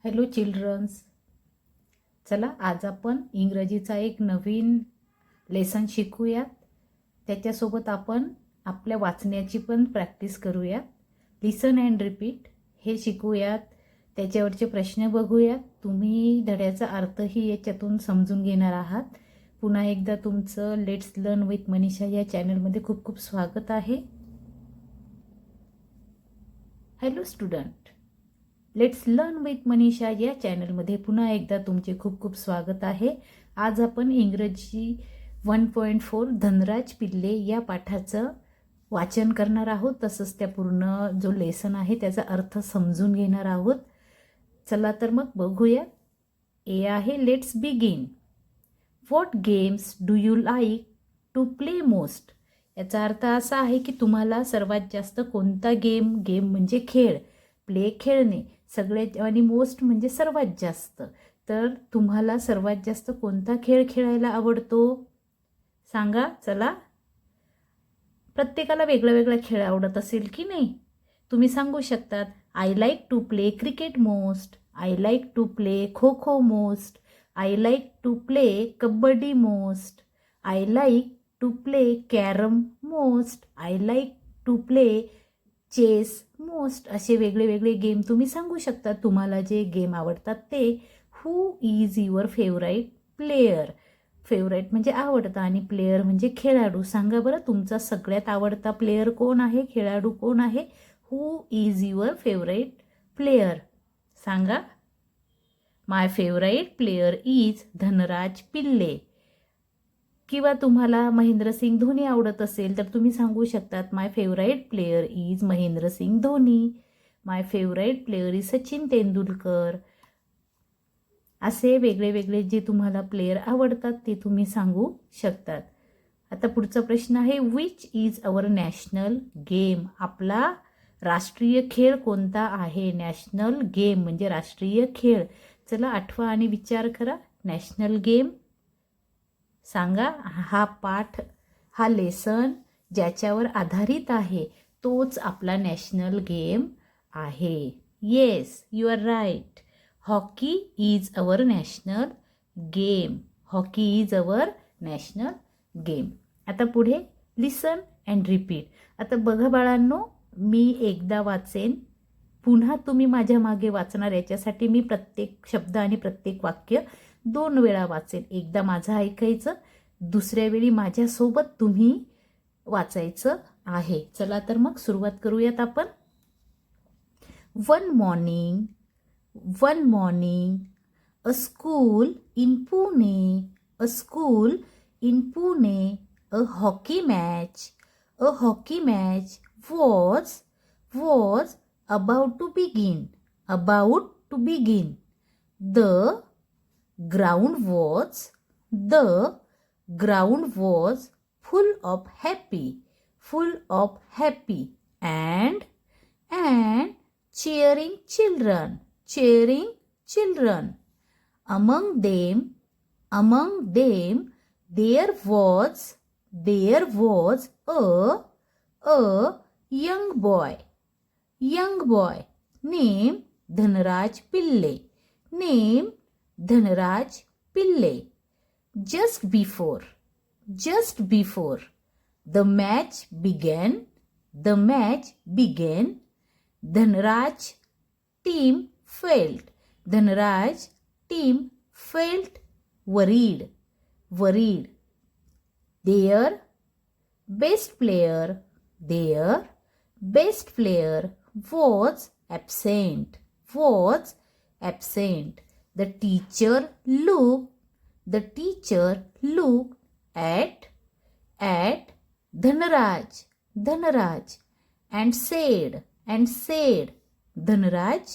Hello children's. चला आज आपण इंग्रजीचा एक नवीन लेसन शिकूयात. त्याच्यासोबत आपण आपल्या वाचण्याची पण प्रॅक्टिस करूयात. लिसन अँड रिपीट हे शिकूयात. त्याच्यावरचे प्रश्न बघूयात. तुम्ही धड्याचा अर्थही याच्यातून समजून घेणार आहात. पुन्हा एकदा तुमचं लेट्स लर्न विथ मनीषा या चॅनलमध्ये खूप खूप स्वागत आहे. Hello student, let's learn with Manisha या चॅनलमध्ये पुन्हा एकदा तुमचे खूप खूप स्वागत आहे. आज आपण इंग्रजी 1.4 धनराज पिल्ले या पाठाचं वाचन करणार आहोत. तसंच त्या पूर्ण जो लेसन आहे त्याचा अर्थ समजून घेणार आहोत. चला तर मग बघूया. ए आहे let's begin. What games do you like to play most. याचा अर्थ असा आहे की तुम्हाला सर्वात जास्त कोणता गेम म्हणजे खेळ, प्ले खेळणे, सगळ्यात आणि मोस्ट म्हणजे सर्वात जास्त. तर तुम्हाला सर्वात जास्त कोणता खेळ खेळायला आवडतो सांगा. चला, प्रत्येकाला वेगळा वेगळा खेळ आवडत असेल की नाही. तुम्ही सांगू शकतात I like to play cricket most, I like to play kho kho most, I like to play kabaddi most, I like to play carrom most, I like to play chess most. असे वेगळे वेगळे गेम तुम्ही सांगू शकता. तुम्हाला जे गेम आवडतात ते. Who is your favourite player. Favourite म्हणजे आवडता आणि प्लेयर म्हणजे खेळाडू. सांगा बरं, तुमचा सगळ्यात आवडता प्लेयर कोण आहे, खेळाडू कोण आहे. Who is your favourite player सांगा. माय favourite player is Dhanraj Pillay. किंवा तुम्हाला महेंद्रसिंग धोनी आवडत असेल तर तुम्ही सांगू शकतात my favourite player is Mahendra Singh Dhoni, my favourite player is Sachin Tendulkar. असे वेगळे वेगळे जे तुम्हाला प्लेयर आवडतात ते तुम्ही सांगू शकतात. आता पुढचा प्रश्न आहे which is our national game. आपला राष्ट्रीय खेळ कोणता आहे. नॅशनल गेम म्हणजे राष्ट्रीय खेळ. चला आठवा आणि विचार करा. नॅशनल गेम सांगा. हा पाठ, हा लेसन ज्याच्यावर आधारित आहे तोच आपला नॅशनल गेम आहे. Yes, you are right. Hockey is our national game. Hockey is our national game. आता पुढे लिसन अँड रिपीट. आता बघा बाळांनो, मी एकदा वाचेन, पुन्हा तुम्ही माझ्या मागे वाचणार. याच्यासाठी मी प्रत्येक शब्द आणि प्रत्येक वाक्य 2 वेळा वाचेन. एकदा माझं ऐकायचं, दुसऱ्या वेळी माझ्यासोबत तुम्ही वाचायचं आहे. चला तर मग सुरुवात करूयात आपण. One morning a school in Pune a hockey match was about to begin. The ground was full of happy and cheering children. Among them there was a young boy named Dhanraj Pille. Just before the match began, Dhanraj team felt worried. Their best player was absent. The teacher looked at Dhanraj and said, Dhanraj,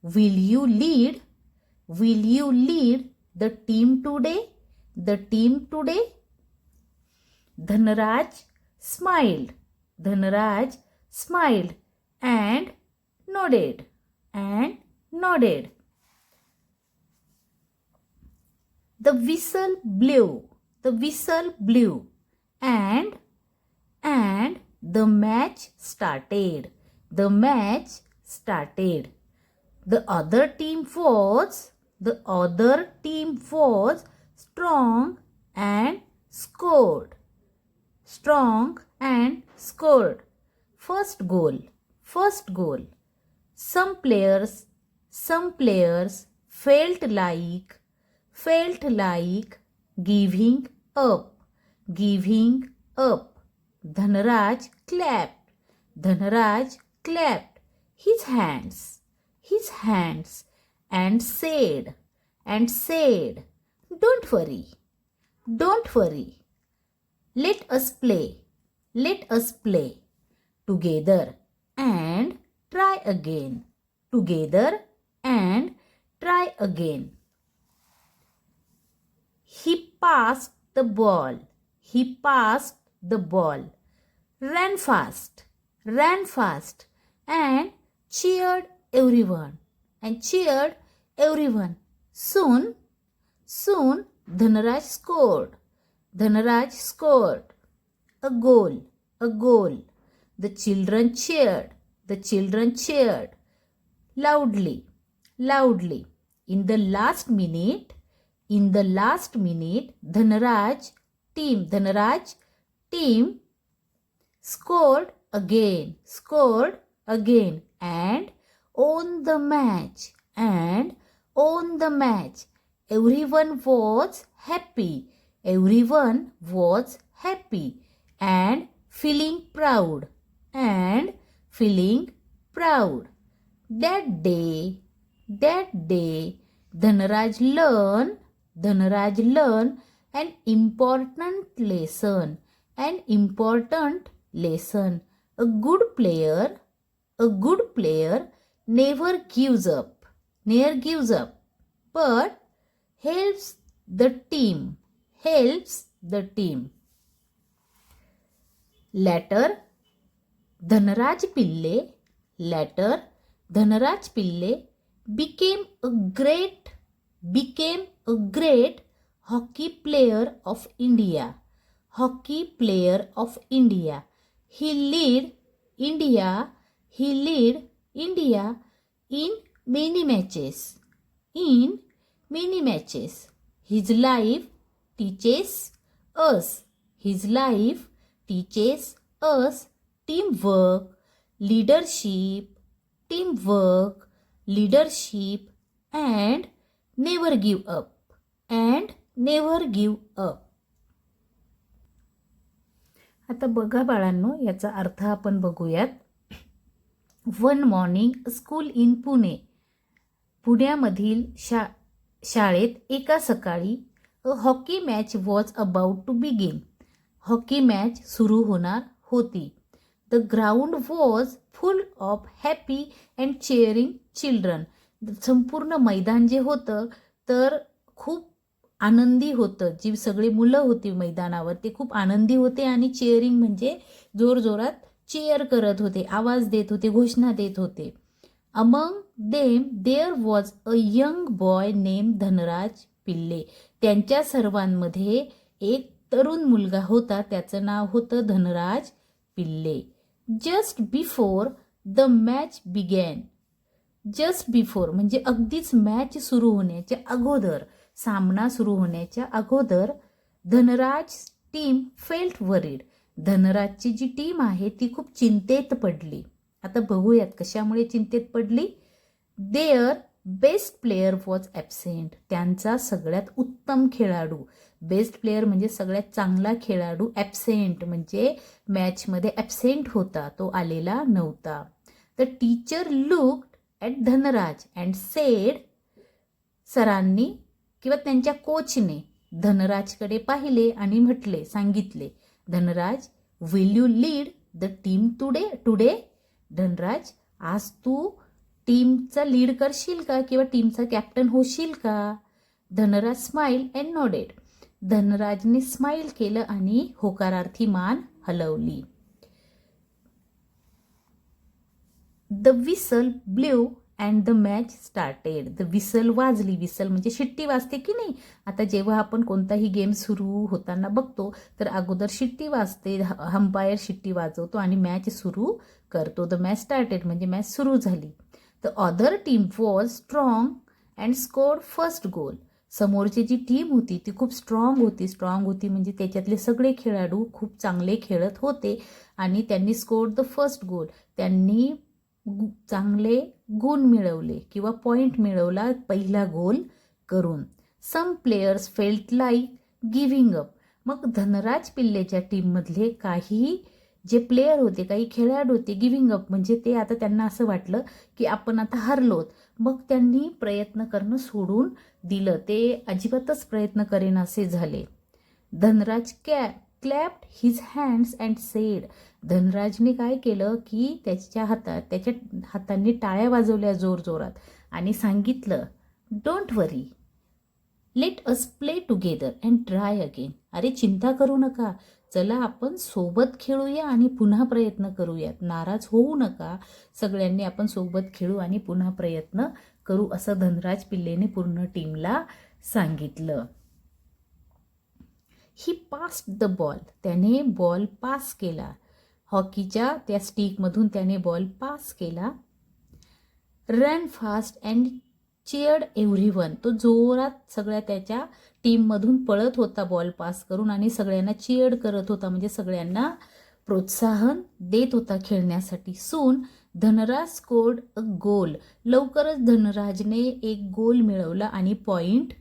will you lead the team today? Dhanraj smiled and nodded. The whistle blew and the match started. The other team was strong and scored. Strong and scored. First goal. Some players felt like giving up. Dhanraj clapped his hands and said, don't worry. Let us play together and try again. He passed the ball. Ran fast and cheered everyone. Soon Dhanraj scored a goal. The children cheered loudly. In the last minute, Dhanraj team scored again and won the match. Everyone was happy and feeling proud. That day Dhanraj learned an important lesson. A good player never gives up, but helps the team. Later, Dhanraj Pille became a great hockey player of India. He lead India in many matches. His life teaches us teamwork, leadership, and never give up. आता बघा बाळांनो, याचा अर्थ आपण बघूयात. One morning school in Pune. पुण्यामधील शाळेत एका सकाळी a hockey match was about to begin. Hockey match सुरू होणार होती. The ground was full of happy and cheering children. संपूर्ण मैदान जे होतं तर खूप आनंदी होतं. जी सगळी मुलं होती मैदानावर ते खूप आनंदी होते आणि चेअरिंग म्हणजे जोरजोरात चेअर करत होते, आवाज देत होते, घोषणा देत होते. Among them there was a young boy name Dhanraj Pillay. त्यांच्या सर्वांमध्ये एक तरुण मुलगा होता, त्याचं नाव होतं Dhanraj Pillay. Just before the match begin. Just before म्हणजे अगदीच मॅच सुरू होण्याच्या अगोदर, सामना सुरू होण्याच्या अगोदर धनराज टीम फेल्ट वरीड. धनराजची जी टीम आहे ती खूप चिंतेत पडली. आता बघूयात कशामुळे चिंतेत पडली. Their best player was absent. त्यांचा सगळ्यात उत्तम खेळाडू, बेस्ट प्लेयर म्हणजे सगळ्यात चांगला खेळाडू, ॲबसेंट म्हणजे मॅचमध्ये ॲबसेंट होता, तो आलेला नव्हता. The teacher looked at Dhanraj and sed. सरांनी किंवा त्यांच्या कोचने धनराजकडे पाहिले आणि सांगितले, Dhanraj will you lead the team today. Dhanraj आज तू टीमचा लीड करशील का किंवा टीमचा कॅप्टन होशील का. Dhanraj smile and nodded. धनराजने स्माईल केलं आणि होकारार्थी मान हलवली. The whistle blew and the match started. The whistle वाजली. विसल म्हणजे शिट्टी वाजते की नाही. आता जेव्हा आपण कोणताही गेम सुरू होताना बघतो तर अगोदर शिट्टी वाजते, अंपायर शिट्टी वाजवतो आणि मॅच सुरू करतो. द मॅच स्टार्टेड म्हणजे मॅच सुरू झाली. The other team was strong and scored first goal. समोरची जी टीम होती ती खूप स्ट्रॉंग होती म्हणजे त्याच्यातले सगळे खेळाडू खूप चांगले खेळत होते आणि त्यांनी स्कोर्ड द फर्स्ट गोल. त्यांनी चांगले गुण मिळवले किंवा पॉईंट मिळवला पहिला गोल करून. Some players felt like giving up. मग धनराज पिल्लेच्या टीममधले काही जे प्लेयर होते, काही खेळाडू होते, गिव्हिंग अप म्हणजे ते आता त्यांना असं वाटलं की आपण आता हरलोत. मग त्यांनी प्रयत्न करणं सोडून दिलं. ते अजिबातच प्रयत्न करेनासे झाले. Dhanraj clapped his hands and said. धनराजने काय केलं की त्याच्या हातांनी टाळ्या वाजवल्या जोरजोरात आणि सांगितलं, don't worry, let us play together and try again. अरे चिंता करू नका, चला आपण सोबत खेळूया आणि पुन्हा प्रयत्न करूयात. नाराज होऊ नका, सगळ्यांनी आपण सोबत खेळू आणि पुन्हा प्रयत्न करू, असं धनराज पिल्लेने पूर्ण टीमला सांगितलं. He passed the ball. त्याने बॉल पास केला. हॉकीच्या त्या स्टिकमधून त्याने बॉल पास केला. Run fast and cheered everyone. तो जोरात सगळ्या त्याच्या टीममधून पळत होता बॉल पास करून आणि सगळ्यांना चिअर्ड करत होता म्हणजे सगळ्यांना प्रोत्साहन देत होता खेळण्यासाठी. सून धनराज स्कोर्ड अ गोल. लवकरच धनराजने एक गोल मिळवला आणि पॉईंट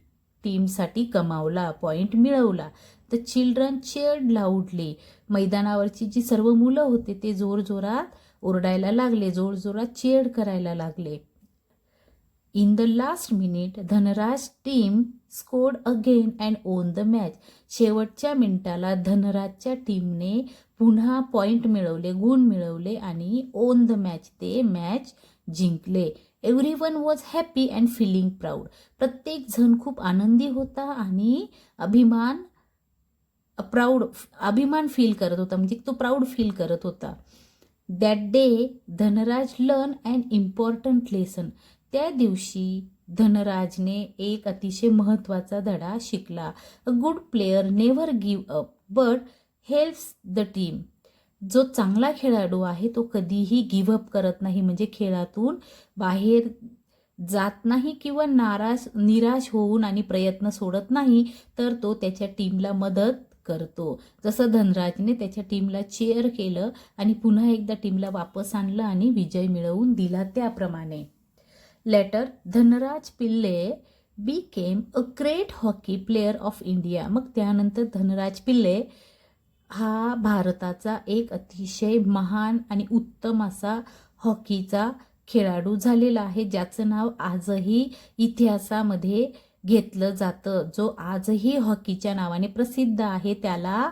टीमसाठी कमावला, पॉईंट मिळवला. The children चिअर्ड लाऊडली. मैदानावरची जी सर्व मुलं होते ते जोरजोरात ओरडायला लागले, जोरजोरात चिअर्ड करायला लागले. In the last minute Dhanraj team scored again and on the match. शेवटच्या मिनिटाला धनराजच्या टीमने पुन्हा पॉईंट मिळवले, गुण मिळवले आणि ओन द मॅच, ते मॅच जिंकले. Everyone was happy and feeling proud. प्रत्येक जण खूप आनंदी होता आणि अभिमान फील करत होता म्हणजे तो प्राऊड फील करत होता. That day Dhanraj learn and important lesson. त्या दिवशी धनराजने एक अतिशय महत्त्वाचा धडा शिकला. A good player never give up but helps the team. जो चांगला खेळाडू आहे तो कधीही गिव्ह अप करत नाही म्हणजे खेळातून बाहेर जात नाही किंवा निराश होऊन आणि प्रयत्न सोडत नाही, तर तो त्याच्या टीमला मदत करतो. जसं धनराजने त्याच्या टीमला चीअर केलं आणि पुन्हा एकदा टीमला वापस आणलं आणि विजय मिळवून दिला. त्याप्रमाणे letter Dhanraj Pillay became a great hockey player of India. मग त्यानंतर धनराज पिल्ले हा भारताचा एक अतिशय महान आणि उत्तम असा हॉकीचा खेळाडू झालेला आहे, ज्याचं नाव आजही इतिहासामध्ये घेतलं जातं. जो आजही हॉकीच्या नावाने प्रसिद्ध आहे त्याला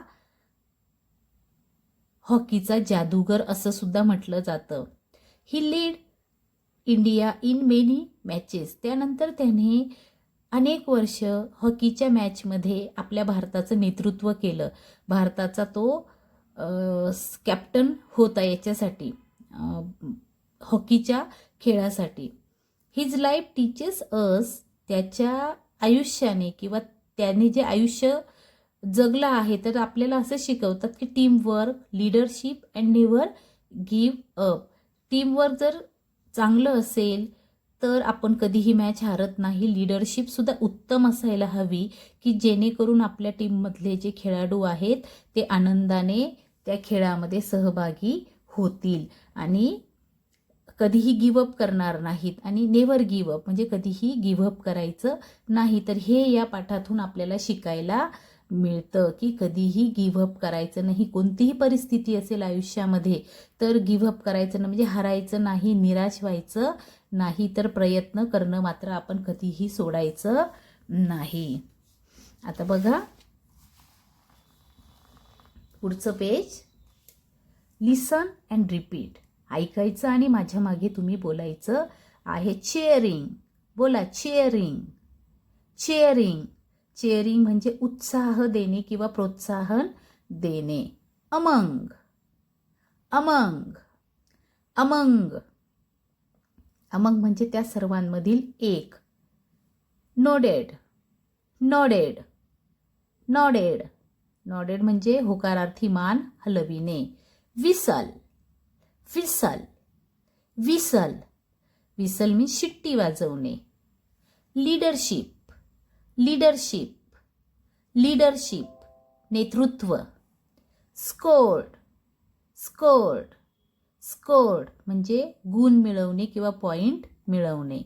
हॉकीचा जादूगर असं सुद्धा म्हटलं जातं. He lead India in many matches. त्यानंतर त्याने अनेक वर्ष हॉकीच्या मॅचमध्ये आपल्या भारताचं नेतृत्व केलं. भारताचा तो कॅप्टन होता याच्यासाठी, हॉकीच्या खेळासाठी. His life teaches us. त्याच्या आयुष्याने किंवा त्याने जे आयुष्य जगलं आहे तर आपल्याला असं शिकवतात की teamwork, leadership and never give up. Teamwork जर चांगलं असेल तर आपण कधीही मॅच हारत नाही. लीडरशिपसुद्धा उत्तम असायला हवी की जेणेकरून आपल्या टीममधले जे खेळाडू आहेत ते आनंदाने त्या खेळामध्ये सहभागी होतील आणि कधीही गिव्हअप करणार नाहीत. आणि नेव्हर गिव्हअप म्हणजे कधीही गिव्हअप करायचं नाही. तर हे या पाठातून आपल्याला शिकायला मिळतं की कधीही गिव्हअप करायचं नाही. कोणतीही परिस्थिती असेल आयुष्यामध्ये तर गिव्हअप करायचं नाही म्हणजे हरायचं नाही, निराश व्हायचं नाही, तर प्रयत्न करणं मात्र आपण कधीही सोडायचं नाही. आता बघा पुढचं पेज. Listen and repeat. ऐकायचं आणि माझ्या मागे तुम्ही बोलायचं आहे. चेअरिंग. बोला चेअरिंग. चेअरिंग. चेअरिंग म्हणजे उत्साह देणे किंवा प्रोत्साहन देणे. अमंग. अमंग. अमंग. अमंग म्हणजे त्या सर्वांमधील एक. नोडेड. नोडेड. नोडेड. नोडेड म्हणजे होकारार्थी मान हलविणे. Whistle. Whistle. Whistle. Whistle means शिट्टी वाजवणे. लीडरशिप, लीडरशिप, लीडरशिप नेतृत्व. स्कोर्ड, स्कोर्ड, स्कोर्ड म्हणजे गुण मिळवणे किंवा पॉइंट मिळवणे.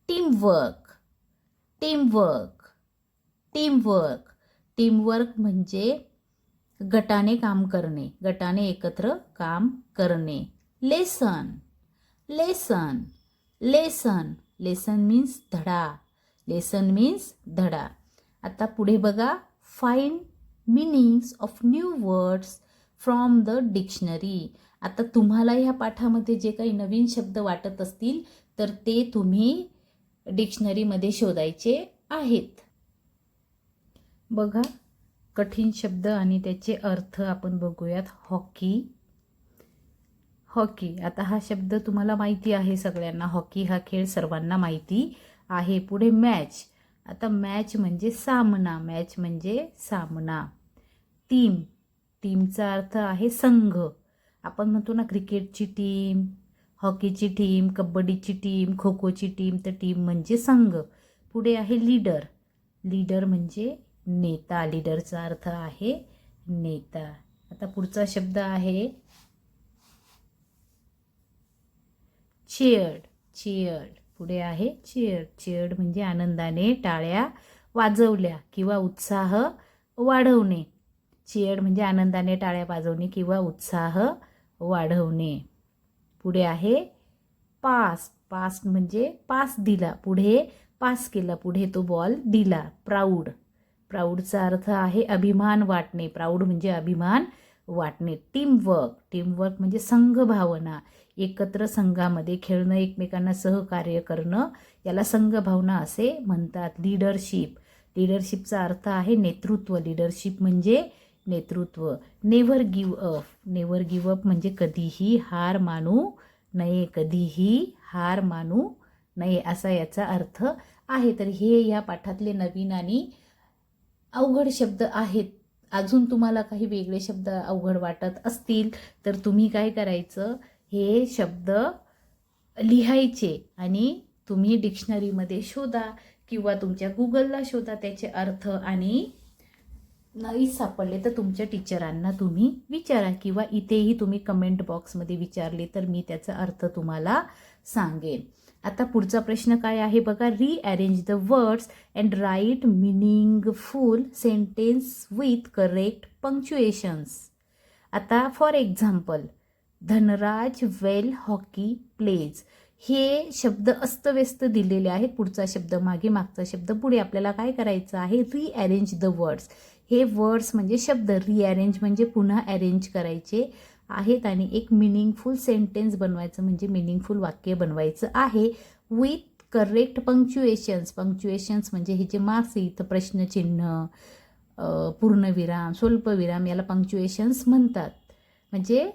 टीमवर्क, टीमवर्क, टीमवर्क, टीमवर्क म्हणजे गटाने काम करणे, गटाने एकत्र काम करणे. Lesson, lesson, lesson, lesson means धडा, लेसन मीन्स धडा. आता पुढे बघा, find meanings of new words from the dictionary. आता तुम्हाला ह्या पाठामध्ये जे काही नवीन शब्द वाटत असतील तर ते तुम्ही डिक्शनरीमध्ये शोधायचे आहेत. बघा, कठीण शब्द आणि त्याचे अर्थ आपण बघूयात. Hockey, hockey. आता हा शब्द तुम्हाला माहिती आहे सगळ्यांना. हॉकी हा खेळ सर्वांना माहिती आहे. पुढे मॅच. आता मॅच म्हणजे सामना, मॅच म्हणजे सामना. टीम, टीमचा अर्थ आहे संघ. आपण म्हणतो ना क्रिकेटची टीम, हॉकीची टीम, कबड्डीची टीम, खो खोची टीम, तर टीम म्हणजे संघ. पुढे आहे लीडर, लीडर म्हणजे नेता, लीडरचा अर्थ आहे नेता. आता पुढचा शब्द आहे चीयर्ड, चीयर्ड. पुढे आहे चीयर्ड, चीयर्ड म्हणजे आनंदाने टाळ्या वाजवल्या किंवा उत्साह वाढवणे. चीयर्ड म्हणजे आनंदाने टाळ्या वाजवणे किंवा उत्साह वाढवणे. पुढे आहे पास, पास म्हणजे पास दिला, पुढे पास केला, पुढे तो बॉल दिला. प्राऊड, प्राऊडचा अर्थ आहे अभिमान वाटणे, प्राऊड म्हणजे अभिमान वाटणे. टीमवर्क, टीमवर्क म्हणजे संघभावना, एकत्र संघामध्ये खेळणं, एकमेकांना सहकार्य करणं, याला संघभावना असे म्हणतात. लीडरशिप, लीडरशिपचा अर्थ आहे नेतृत्व, लीडरशिप म्हणजे नेतृत्व. Never give up, never give up म्हणजे कधीही हार मानू नये, कधीही हार मानू नये असा याचा अर्थ आहे. तर हे या पाठातले नवीन आणि अवघड शब्द आहेत. अजून तुम्हाला काही वेगळे शब्द अवघड वाटत असतील तर तुम्ही काय करायचं, हे शब्द लिहायचे आणि तुम्ही डिक्शनरीमध्ये शोधा किंवा तुमच्या गुगलला शोधा त्याचे अर्थ, आणि नाही सापडले तर तुमच्या टीचरांना तुम्ही विचारा किंवा इथेही तुम्ही कमेंट बॉक्समध्ये विचारले तर मी त्याचा अर्थ तुम्हाला सांगेन. आता पुढचा प्रश्न काय आहे बघा. Rearrange the words and write meaningful sentence with correct punctuations. आता for example, Dhanraj well hockey plays. हे शब्द अस्तव्यस्त दिलेले आहेत. पुढचा शब्द मागे, मागचा शब्द पुढे. आपल्याला काय करायचं आहे, रिअरेंज द वर्ड्स. हे वर्ड्स म्हणजे शब्द, रिअरेंज म्हणजे पुन्हा अरेंज करायचे आहेत आणि एक मिनिंगफुल सेंटेन्स बनवायचं म्हणजे मिनिंगफुल वाक्य बनवायचं आहे विथ करेक्ट पंक्च्युएशन्स. पंक्च्युएशन्स म्हणजे हे जे मार्क्स इथं प्रश्नचिन्ह, पूर्णविराम, स्वल्पविराम याला पंक्च्युएशन्स म्हणतात, म्हणजे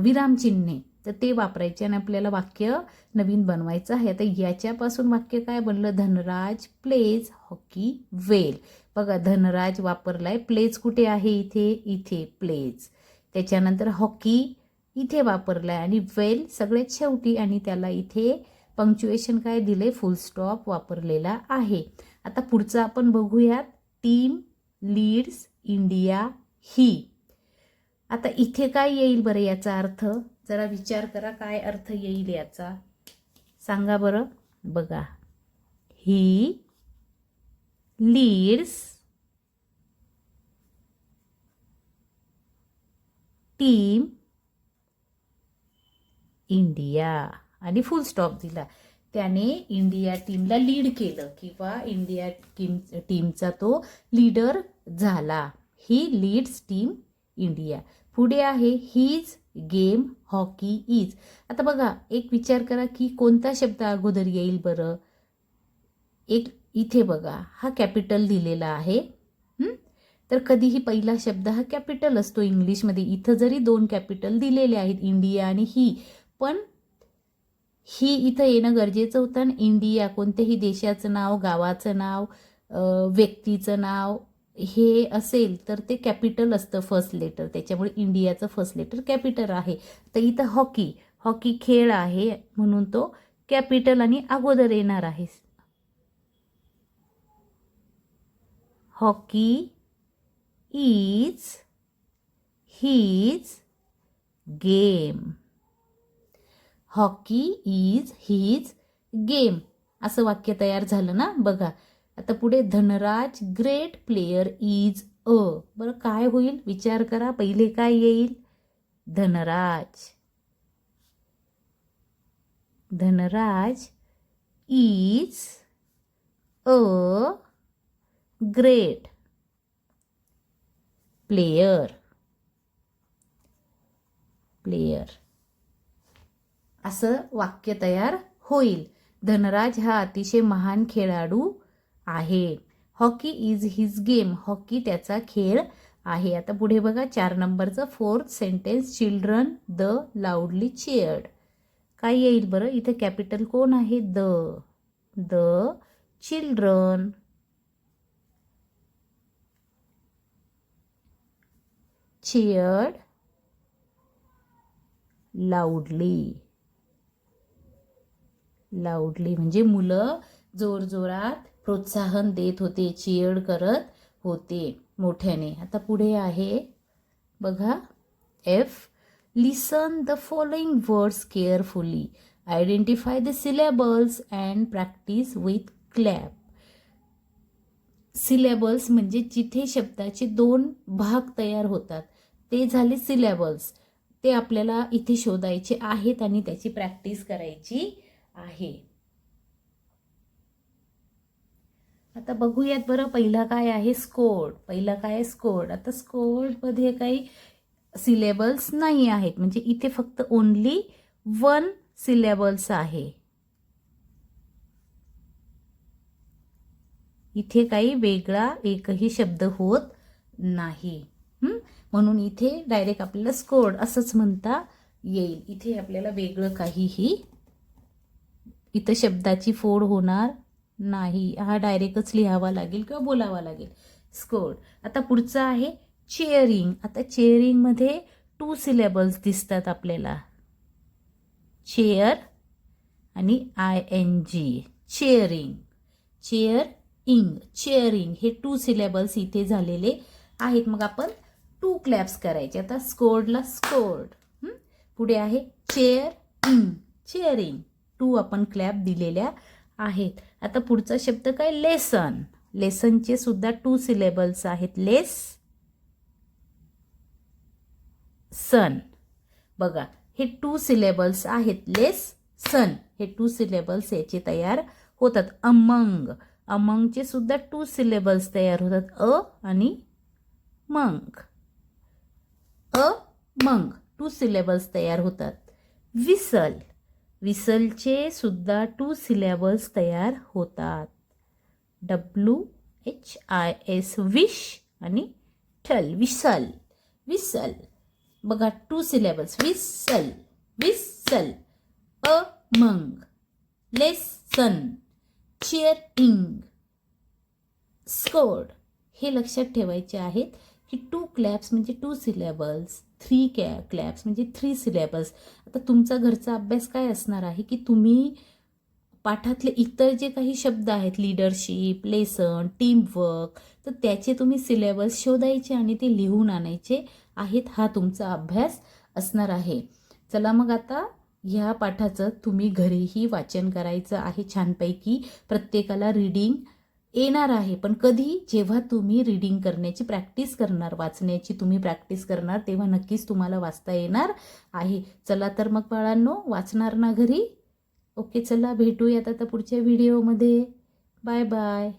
विरामचिन्हे. तर ते वापरायचे आणि आपल्याला वाक्य नवीन बनवायचं आहे. आता याच्यापासून वाक्य काय बनलं, धनराज प्लेज हॉकी वेल. बघा, धनराज वापरलाय, प्लेज कुठे आहे इथे, इथे प्लेज. त्याच्यानंतर हॉकी इथे वापरलाय आणि वेल सगळ्यात शेवटी, आणि त्याला इथे पंक्च्युएशन काय दिले, फुल स्टॉप वापरलेला आहे. आता पुढचं आपण बघूयात. टीम लीड्स इंडिया ही. आता इथे काय येईल बरं याचा अर्थ, जरा विचार करा काय अर्थ येईल याचा, सांगा बरं. बघा, ही लीड्स टीम इंडिया आणि फुल स्टॉप दिला. त्याने इंडिया टीमला लीड केलं किंवा इंडिया टीमचा तो लीडर झाला. ही लीड्स टीम इंडिया. पुढे आहे हीज गेम हॉकी इज. आता बघा, एक विचार करा की कोणता शब्द अगोदर येईल बरं. एक इथे बघा, हा कॅपिटल दिलेला आहे, तर कधीही पहिला शब्द हा कॅपिटल असतो इंग्लिशमध्ये. इथं जरी दोन कॅपिटल दिलेले आहेत, इंडिया आणि ही, पण ही इथं येणं गरजेचं होतं. आणि इंडिया कोणत्याही देशाचं नाव, गावाचं नाव, व्यक्तीचं नाव हे असेल तर ते कॅपिटल असतं फर्स्ट लेटर, त्याच्यामुळे इंडियाचं फर्स्ट लेटर कॅपिटल आहे. तर इथं हॉकी, हॉकी खेळ आहे म्हणून तो कॅपिटल आणि अगोदर येणार आहे. Hockey is his game. Hockey is his game असं वाक्य तयार झालं ना. बघा आता पुढे Dhanraj great player is a. बरं काय होईल विचार करा. पहिले काय येईल? Dhanraj. Dhanraj is a great player. Player असं वाक्य तयार होईल. धनराज हा अतिशय महान खेळाडू आहे. Hockey is his game. Hockey त्याचा खेळ आहे. आता पुढे बघा 4 नंबरचं 4th sentence. Children the लाऊडली cheered. काय येईल बरं? इथे कॅपिटल कोण आहे? The. The children cheered loudly. लाऊडली म्हणजे मुलं जोरजोरात प्रोत्साहन देत होते, चीयर्ड करत होते मोठ्याने. आता पुढे आहे बघा F. Listen the following words carefully. Identify the syllables and practice with clap. Syllables म्हणजे जिथे शब्दाचे 2 भाग तयार होतात ते झाले सिलेबल्स. ते आपल्याला इथे शोधायचे आहेत आणि त्याची प्रॅक्टिस करायची आहे. आता बघूयात बरं पहिला काय आहे? स्कोर्ड. पहिला काय आहे? स्कोर्ड. आता स्कोर्डमध्ये काही सिलेबल्स नाही आहेत म्हणजे इथे फक्त ओन्ली 1 सिलेबल्स आहे. इथे काही वेगळा एकही शब्द होत नाही. म्हणून इथे डायरेक्ट आपल्याला स्कोर्ड असंच म्हणता येईल. इथे आपल्याला वेगळं काहीही इथं शब्दाची फोड होणार नाही. हा डायरेक्टच लिहावा लागेल किंवा बोलावा लागेल. स्कोर्ड. आता पुढचं आहे चेअरिंग. आता चेअरिंगमध्ये 2 सिलेबल्स दिसतात आपल्याला. चेअर आणि ING. चेअरिंग. चेअरिंग हे 2 सिलेबल्स इथे झालेले आहेत. मग आपण 2 क्लॅप्स करायचे. आता स्कोर्डला स्कोर्ड. पुढे आहे चेअरिंग. 2 आपण क्लॅप दिलेल्या आहेत. आता पुढचा शब्द काय? लेसन. लेसनचे सुद्धा 2 सिलेबल्स आहेत. सन. बघा हे 2 सिलेबल्स आहेत. सन हे 2 सिलेबल्स याचे तयार होतात. अमंगचे सुद्धा 2 सिलेबल्स तयार होतात. आणि मंग. मंग 2 सिलेबल्स तयार होतात. विसलचे सुद्धा 2 सिलेबल्स तयार होतात. WHIS विश आणि ठल. विसल. बघा 2 syllables. Whistle. Among. Lesson. Cheering. Scored. हे लक्षात ठेवायचे आहेत की 2 क्लॅप्स म्हणजे 2 सिलेबल्स. 3 क्लॅप्स म्हणजे 3 सिलेबल्स. आता तुमचा घरचा अभ्यास काय असणार आहे की तुम्ही पाठातले इतर जे काही शब्द आहेत लीडरशिप, लेसन, टीमवर्क तर त्याचे तुम्ही सिलेबस शोधायचे आणि ते लिहून आणायचे आहेत. हा तुमचा अभ्यास असणार आहे. चला मग आता ह्या पाठाचं तुम्ही घरीही वाचन करायचं आहे छानपैकी. प्रत्येकाला रीडिंग येणार आहे पण कधी? जेव्हा तुम्ही रीडिंग करण्याची प्रॅक्टिस करणार, वाचण्याची तुम्ही प्रॅक्टिस करणार तेव्हा नक्कीच तुम्हाला वाचता येणार आहे. चला तर मग बाळांनो वाचणार ना घरी? ओके चला भेटूयात आता पुढच्या व्हिडिओमध्ये. Bye bye.